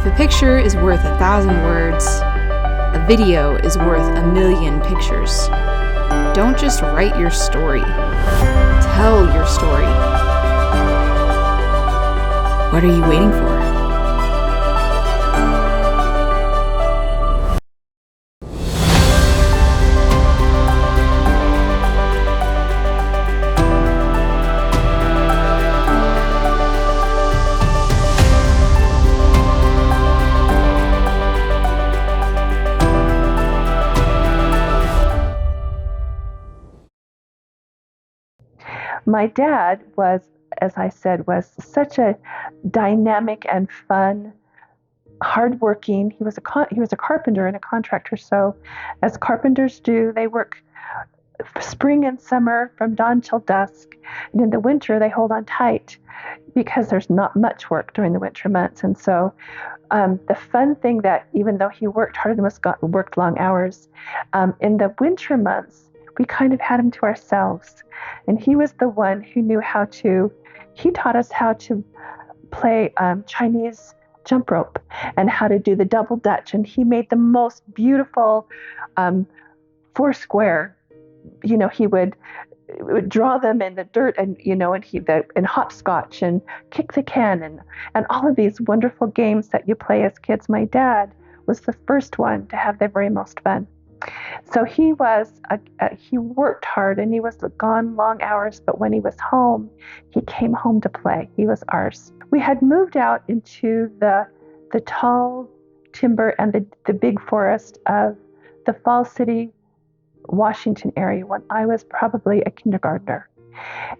If a picture is worth 1,000 words, a video is worth 1,000,000 pictures. Don't just write your story. Tell your story. What are you waiting for? My dad was, as I said, was such a dynamic and fun, hardworking. He was a carpenter and a contractor. So, as carpenters do, they work spring and summer from dawn till dusk, and in the winter they hold on tight because there's not much work during the winter months. And so, the fun thing that even though he worked hard and worked long hours, in the winter months we kind of had him to ourselves. And he was the one who knew he taught us how to play Chinese jump rope and how to do the double Dutch. And he made the most beautiful foursquare. He would draw them in the dirt and hopscotch and kick the can and all of these wonderful games that you play as kids. My dad was the first one to have the very most fun. So he worked hard and he was gone long hours, but when he was home, he came home to play. He was ours. We had moved out into the tall timber and the big forest of the Falls City, Washington area when I was probably a kindergartner.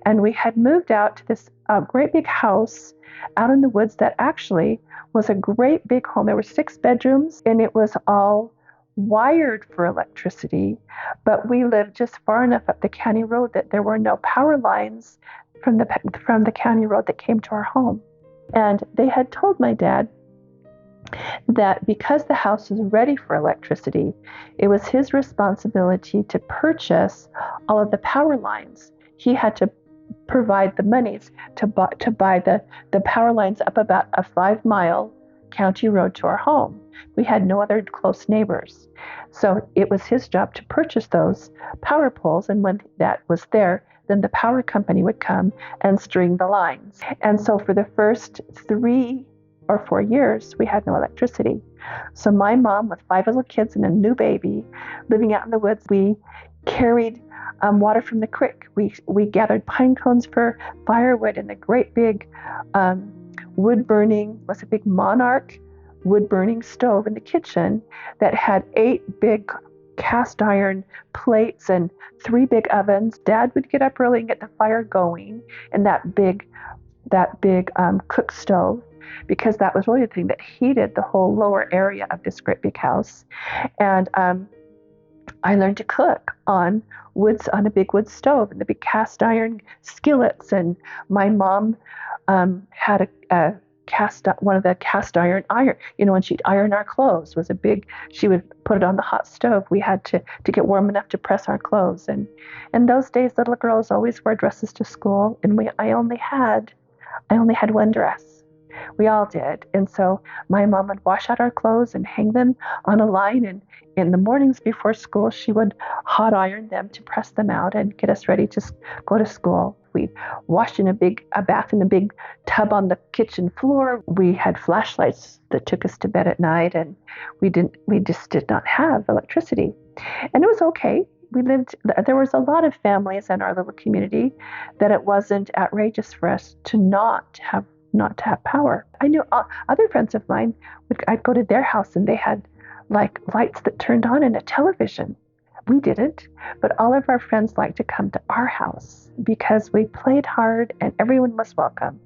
And we had moved out to this great big house out in the woods that actually was a great big home. There were 6 bedrooms and it was all wired for electricity, but we lived just far enough up the county road that there were no power lines from the county road that came to our home. And they had told my dad that because the house was ready for electricity, it was his responsibility to purchase all of the power lines. He had to provide the monies to buy the power lines up about a 5-mile county road to our home. We had no other close neighbors. So it was his job to purchase those power poles, and when that was there, then the power company would come and string the lines. And so for the first 3 or 4 years, we had no electricity. So my mom, with 5 little kids and a new baby, living out in the woods, we carried water from the creek. We gathered pine cones for firewood in a great big wood-burning, was a big Monarch wood-burning stove in the kitchen that had 8 big cast iron plates and 3 big ovens. Dad would get up early and get the fire going in that big cook stove, because that was really the thing that heated the whole lower area of this great big house. And I learned to cook on a big wood stove and the big cast iron skillets. And my mom had one of the cast iron, when she'd iron our clothes, she would put it on the hot stove. We had to get warm enough to press our clothes. And in those days, little girls always wore dresses to school, and I only had one dress. We all did. And so my mom would wash out our clothes and hang them on a line, and in the mornings before school, she would hot iron them to press them out and get us ready to go to school. We washed in a bath in a big tub on the kitchen floor. We had flashlights that took us to bed at night, and we just did not have electricity. And it was okay. There was a lot of families in our little community that it wasn't outrageous for us to not have power. I knew other friends of mine, I'd go to their house and they had like lights that turned on and a television. We didn't, but all of our friends liked to come to our house because we played hard and everyone was welcome.